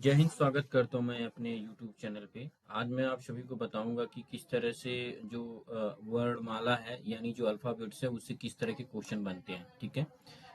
जय हिंद। स्वागत करता हूँ मैं अपने YouTube चैनल पे। आज मैं आप सभी को बताऊंगा कि किस तरह से जो वर्णमाला है यानी जो अल्फ़ाबेट्स है उससे किस तरह के क्वेश्चन बनते हैं। ठीक है,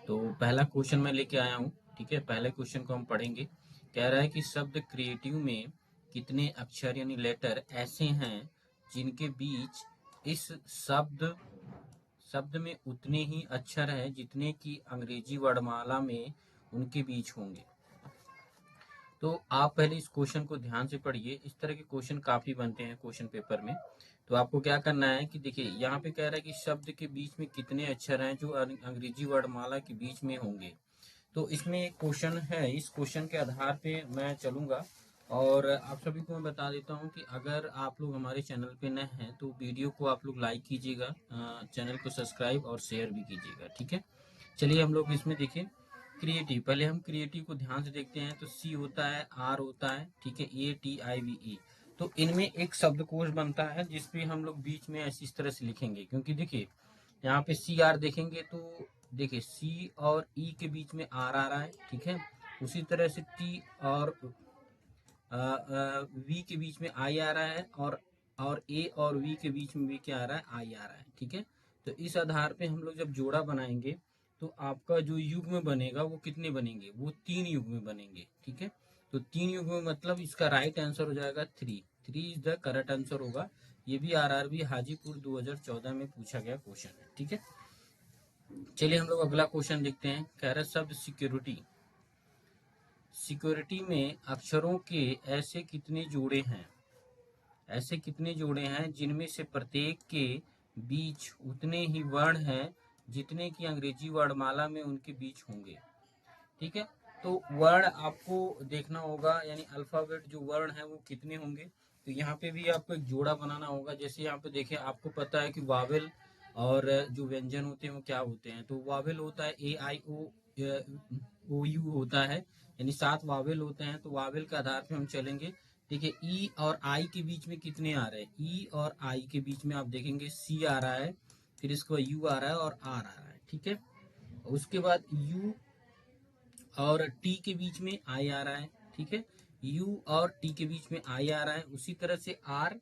तो पहला क्वेश्चन मैं लेके आया हूँ। ठीक है, पहले क्वेश्चन को हम पढ़ेंगे। कह रहा है कि शब्द क्रिएटिव में कितने अक्षर यानी लेटर ऐसे हैं जिनके बीच इस शब्द शब्द में उतने ही अक्षर हैं जितने की अंग्रेजी वर्णमाला में उनके बीच होंगे। तो आप पहले इस क्वेश्चन को ध्यान से पढ़िए। इस तरह के क्वेश्चन काफी बनते हैं क्वेश्चन पेपर में। तो आपको क्या करना है कि देखिए यहाँ पे कह रहा है कि शब्द के बीच में कितने अक्षर हैं जो अंग्रेजी वर्णमाला के बीच में होंगे। तो इसमें एक क्वेश्चन है, इस क्वेश्चन के आधार पे मैं चलूंगा। और आप सभी को मैं बता देता हूँ कि अगर आप लोग हमारे चैनल पे नए हैं तो वीडियो को आप लोग लाइक कीजिएगा, चैनल को सब्सक्राइब और शेयर भी कीजिएगा। ठीक है, चलिए हम लोग इसमें देखें। क्रिएटिव, पहले हम क्रिएटिव को ध्यान से देखते हैं। तो सी होता है, आर होता है, ठीक है, ATIVE। तो इनमें एक शब्दकोश बनता है जिसपे हम लोग बीच में ऐसी इस तरह से लिखेंगे, क्योंकि देखिए यहाँ पे CR देखेंगे तो देखिए सी और ई के बीच में आर आ रहा है। ठीक है, उसी तरह से टी और वी के बीच में आई आ रहा है, और ए और वी के बीच में भी क्या आ रहा है, आई आ रहा है। ठीक है, तो इस आधार पे हम लोग जब जोड़ा बनाएंगे तो आपका जो युग्म बनेगा वो कितने बनेंगे, वो 3 युग्म बनेंगे। ठीक है, तो 3 युग्म मतलब इसका राइट आंसर हो जाएगा 3। 3 इज द करेक्ट आंसर होगा। ये भी RRB हाजीपुर 2014 में पूछा गया क्वेश्चन है। ठीक है, चलिए हम लोग अगला क्वेश्चन देखते हैं। कह रहा है शब्द सिक्योरिटी। सिक्योरिटी में अक्षरों के ऐसे कितने जोड़े हैं, ऐसे कितने जोड़े हैं जिनमें से प्रत्येक के बीच उतने ही वर्ण हैं जितने की अंग्रेजी वर्णमाला में उनके बीच होंगे। ठीक है, तो वर्ण आपको देखना होगा, यानी अल्फाबेट जो वर्ण है वो कितने होंगे। तो यहाँ पे भी आपको एक जोड़ा बनाना होगा। जैसे यहाँ पे देखें, आपको पता है कि वावेल और जो व्यंजन होते हैं वो क्या होते हैं। तो वावेल होता है AIOU होता है, यानी 7 वावेल होते हैं। तो वावेल के आधार पे हम चलेंगे। ठीक है, ई और आई के बीच में कितने आ रहे हैं, ई और आई के बीच में आप देखेंगे सी आ रहा है, फिर इसको यू आ रहा है और आर आ रहा है। ठीक है, उसके बाद यू और टी के बीच में आई आ रहा है। ठीक है, यू और टी के बीच में आई आ रहा है। उसी तरह से आर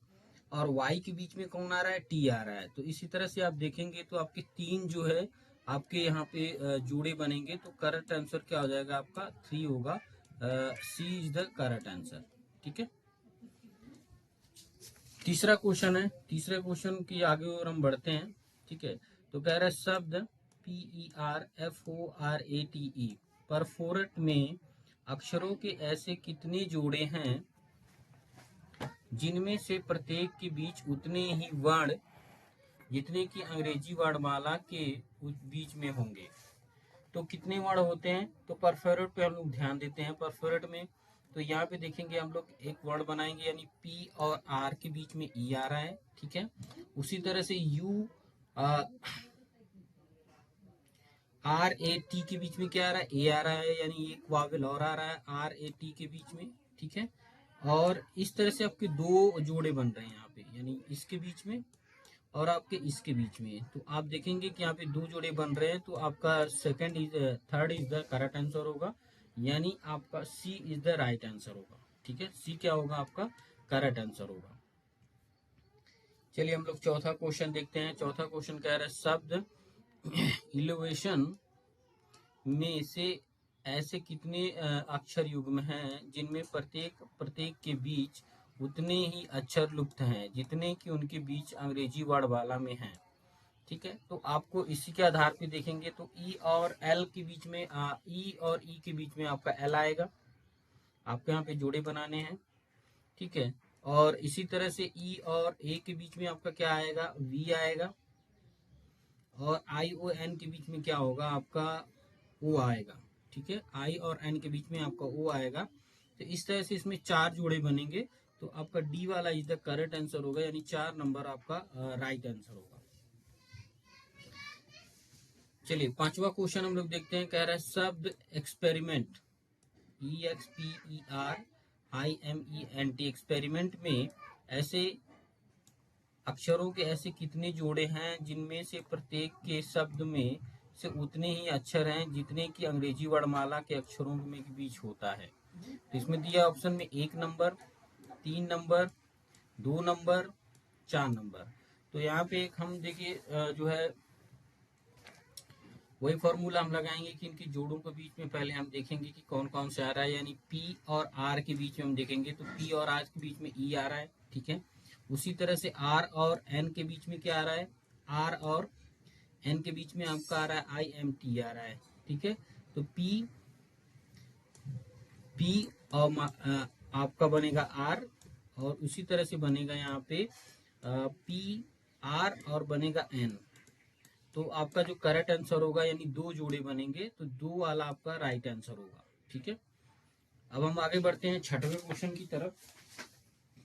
और वाई के बीच में कौन आ रहा है, टी आ रहा है। तो इसी तरह से आप देखेंगे तो आपके 3 जो है आपके यहाँ पे जोड़े बनेंगे। तो करेक्ट आंसर क्या हो जाएगा, आपका 3 होगा। सी इज द करेक्ट आंसर। ठीक है, तीसरा क्वेश्चन है। तीसरे क्वेश्चन की आगे और हम बढ़ते हैं। ठीक है, तो कह रहा है शब्द PERFORATE परफोरेट में अक्षरों के ऐसे कितने जोड़े हैं जिनमें से प्रत्येक के बीच उतने ही वर्ण जितने की अंग्रेजी वर्णमाला के बीच में होंगे। तो कितने वर्ण होते हैं, तो परफोरेट पे हम लोग ध्यान देते हैं। परफोरेट में तो यहाँ पे देखेंगे हम लोग एक वर्ण बनाएंगे, यानी P और R के बीच में E आ रहा है। ठीक है, उसी तरह से U RAT के बीच में क्या आ रहा है, A आ रहा है, यानी एक वावेल और आ रहा है RAT के बीच में। ठीक है, और इस तरह से आपके 2 जोड़े बन रहे हैं यहाँ पे, यानी इसके बीच में और आपके इसके बीच में। तो आप देखेंगे कि यहाँ पे 2 जोड़े बन रहे हैं। तो आपका third is the correct answer होगा, यानी आपका सी इज द राइट आंसर होगा। ठीक है, सी क्या होगा, आपका करेक्ट आंसर होगा। चलिए हम लोग चौथा क्वेश्चन देखते हैं। चौथा क्वेश्चन कह रहा है शब्द इलोवेशन में से ऐसे कितने अक्षर युग्म हैं जिनमें प्रत्येक प्रत्येक के बीच उतने ही अक्षर लुप्त हैं जितने कि उनके बीच अंग्रेजी वर्णमाला में हैं। ठीक है, तो आपको इसी के आधार पे देखेंगे तो ई और एल के बीच में ई और ई के बीच में आपका एल आएगा। आपको यहाँ पे जोड़े बनाने हैं। ठीक है, और इसी तरह से ई और ए के बीच में आपका क्या आएगा, वी आएगा। और आई ओ एन के बीच में क्या होगा, आपका ओ आएगा। ठीक है, आई और एन के बीच में आपका ओ आएगा। तो इस तरह से इसमें 4 जोड़े बनेंगे। तो आपका डी वाला इज द करेक्ट आंसर होगा, यानी 4 नंबर आपका राइट आंसर होगा। चलिए पांचवा क्वेश्चन हम लोग देखते हैं। कह रहा है शब्द एक्सपेरिमेंट, EXPERIMENT एक्सपेरिमेंट में ऐसे अक्षरों के ऐसे कितने जोड़े हैं जिनमें से प्रत्येक के शब्द में से उतने ही अक्षर हैं जितने की अंग्रेजी वर्णमाला के अक्षरों में के बीच होता है। तो इसमें दिया ऑप्शन में 1 नंबर, 3 नंबर, 2 नंबर, 4 नंबर। तो यहाँ पे एक हम देखिए जो है वही फॉर्मूला हम लगाएंगे कि इनकी जोड़ों के बीच में पहले हम देखेंगे कि कौन कौन से आ रहा है, यानी P और R के बीच में हम देखेंगे तो P और R के बीच में E आ रहा है, ठीक है। उसी तरह से R और N के बीच में क्या आ रहा है, R और N के बीच में आपका आ रहा है IMT आ रहा है, ठीक है। तो P और आपका बनेगा R, और उसी तरह से बनेगा यहाँ पे P R और बनेगा N। तो आपका जो करेक्ट आंसर होगा यानी 2 जोड़े बनेंगे, तो 2 वाला आपका राइट आंसर होगा, ठीक है। अब हम आगे बढ़ते हैं छठवें क्वेश्चन की तरफ।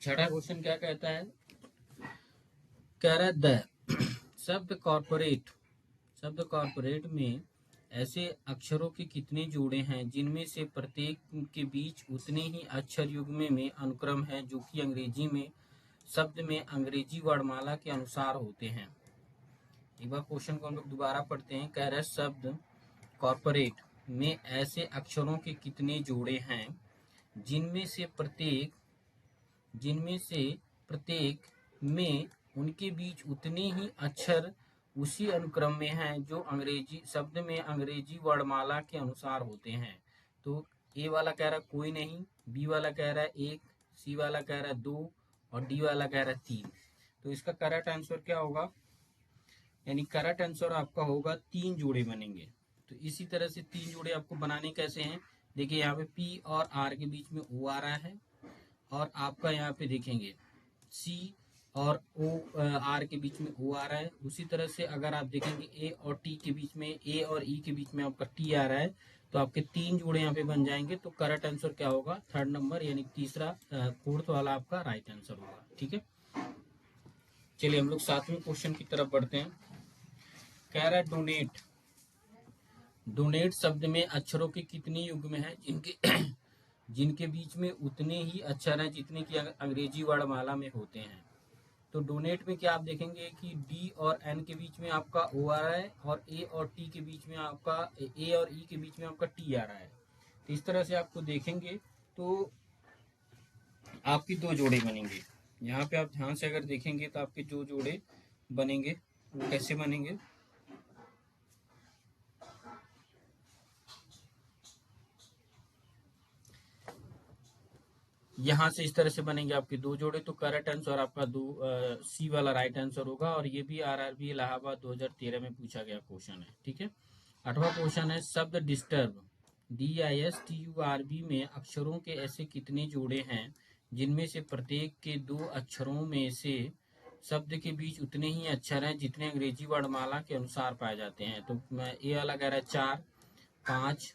छठा क्वेश्चन क्या कहता है, कह रहा है द शब्द कॉर्पोरेट में ऐसे अक्षरों के कितने जोड़े हैं जिनमें से प्रत्येक के बीच उतने ही अक्षर युग्म में अनुक्रम है जो कि अंग्रेजी में शब्द में अंग्रेजी वर्णमाला के अनुसार होते हैं। एक बार क्वेश्चन को हम लोग दोबारा पढ़ते हैं। कह रहा है शब्द कॉर्पोरेट में ऐसे अक्षरों के कितने जोड़े हैं जिनमें से प्रत्येक में उनके बीच उतने ही अक्षर उसी अनुक्रम में हैं जो अंग्रेजी शब्द में अंग्रेजी वर्णमाला के अनुसार होते हैं। तो ए वाला कह रहा है कोई नहीं, बी वाला कह रहा है 1, सी वाला कह रहा है 2 और डी वाला कह रहा है 3। तो इसका करेक्ट आंसर क्या होगा, यानी करेक्ट आंसर आपका होगा 3 जोड़े बनेंगे। तो इसी तरह से 3 जोड़े आपको बनाने कैसे हैं, देखिए यहाँ पे पी और आर के बीच में ओ आ रहा है, और आपका यहाँ पे देखेंगे सी और ओ आर के बीच में ओ आ रहा है। उसी तरह से अगर आप देखेंगे ए और टी के बीच में, ए और ई के बीच में आपका टी आ रहा है, तो आपके 3 जोड़े यहाँ पे बन जाएंगे। तो करेक्ट आंसर क्या होगा, 3rd नंबर यानी तीसरा 4th वाला आपका राइट आंसर होगा, ठीक है। चलिए हम लोग 7वें क्वेश्चन की तरफ बढ़ते हैं। कह रहा है डोनेट शब्द में अक्षरों के कितने युग्म हैं जिनके बीच में उतने ही अक्षर हैं जितने की अंग्रेजी वर्णमाला में होते हैं। तो डोनेट में क्या आप देखेंगे कि डी और एन के बीच में आपका ओ आ रहा है, और ए और टी के बीच में आपका ए और ई के बीच में आपका टी आ रहा है। तो इस तरह से आपको देखेंगे तो आपकी 2 जोड़े बनेंगे। यहाँ पे आप ध्यान से अगर देखेंगे तो आपके 2 जोड़े बनेंगे, वो कैसे बनेंगे, यहाँ से इस तरह से बनेंगे आपके 2 जोड़े। तो करेक्ट आंसर आपका सी वाला राइट आंसर होगा, और ये भी आरआरबी इलाहाबाद 2013 में पूछा गया क्वेश्चन है, ठीक है। 8वां क्वेश्चन है शब्द डिस्टर्ब DISTURB में अक्षरों के ऐसे कितने जोड़े हैं जिनमें से प्रत्येक के 2 अक्षरों में से शब्द के बीच उतने ही अक्षर हैं जितने अंग्रेजी वर्णमाला के अनुसार पाए जाते हैं। तो ए वाला कह रहा है 4, 5,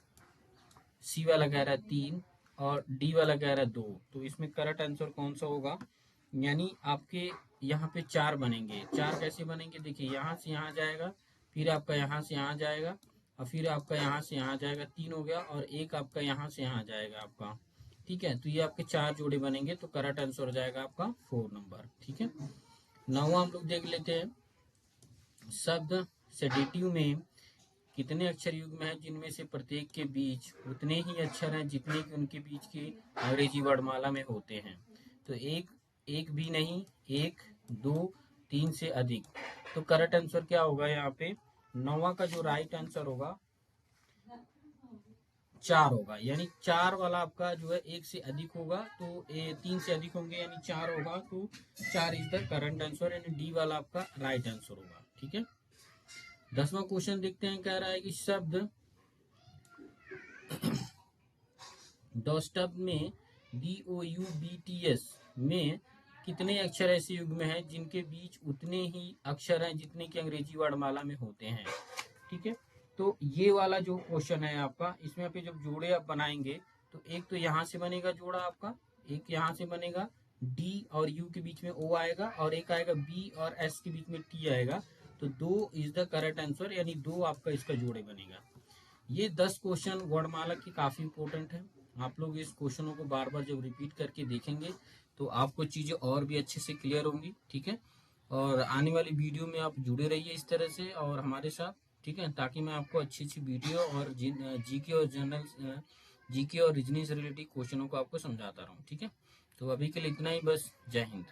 सी वाला कह रहा है 3 और डी वाला कह रहा है 2। तो इसमें करेक्ट आंसर कौन सा होगा, यानी आपके यहाँ पे 4 बनेंगे। 4 कैसे बनेंगे, देखिए यहाँ से यहाँ जाएगा, फिर आपका यहाँ से यहाँ जाएगा, और फिर आपका यहाँ से यहाँ जाएगा, 3 हो गया, और एक आपका यहाँ से यहाँ जाएगा आपका, ठीक है। तो ये आपके 4 जोड़े बनेंगे। तो करेक्ट आंसर हो जाएगा आपका 4 नंबर, ठीक है। 9वां हम लोग देख लेते हैं। शब्द सेडेटिव में कितने अक्षर युग्म हैं जिनमें से प्रत्येक के बीच उतने ही अक्षर हैं जितने कि उनके बीच की अंग्रेजी वर्णमाला में होते हैं। तो एक भी नहीं, 1, 2, 3 से अधिक। तो करेक्ट आंसर क्या होगा, यहाँ पे 9वां का जो राइट आंसर होगा 4 होगा, यानी 4 वाला आपका जो है 1 से अधिक होगा, तो 3 से अधिक होंगे यानी 4 होगा। तो 4 इज द करेक्ट आंसर, यानी डी वाला आपका राइट आंसर होगा, ठीक है। 10वां क्वेश्चन देखते हैं। कह रहा है कि शब्द डॉस्टब में DOUBTS में कितने अक्षर ऐसे युग्म हैं जिनके बीच उतने ही अक्षर हैं जितने की अंग्रेजी वर्णमाला में होते हैं, ठीक है। तो ये वाला जो क्वेश्चन है आपका, इसमें आप जब जोड़े आप बनाएंगे तो एक तो यहाँ से बनेगा जोड़ा आपका, एक यहाँ से बनेगा, डी और यू के बीच में ओ आएगा, और एक आएगा बी और एस के बीच में टी आएगा। तो 2 इज द करेक्ट आंसर, यानी 2 आपका इसका जोड़े बनेगा। ये 10 क्वेश्चन वर्णमाला की काफी इंपॉर्टेंट है। आप लोग इस क्वेश्चनों को बार बार जब रिपीट करके देखेंगे तो आपको चीजें और भी अच्छे से क्लियर होंगी, ठीक है। और आने वाली वीडियो में आप जुड़े रहिए इस तरह से और हमारे साथ, ठीक है, ताकि मैं आपको अच्छी अच्छी वीडियो और जीके और जीके और रीजनिंग से रिलेटेड क्वेश्चनों को आपको समझाता रहूँ। ठीक है, तो अभी के लिए इतना ही बस। जय हिंद।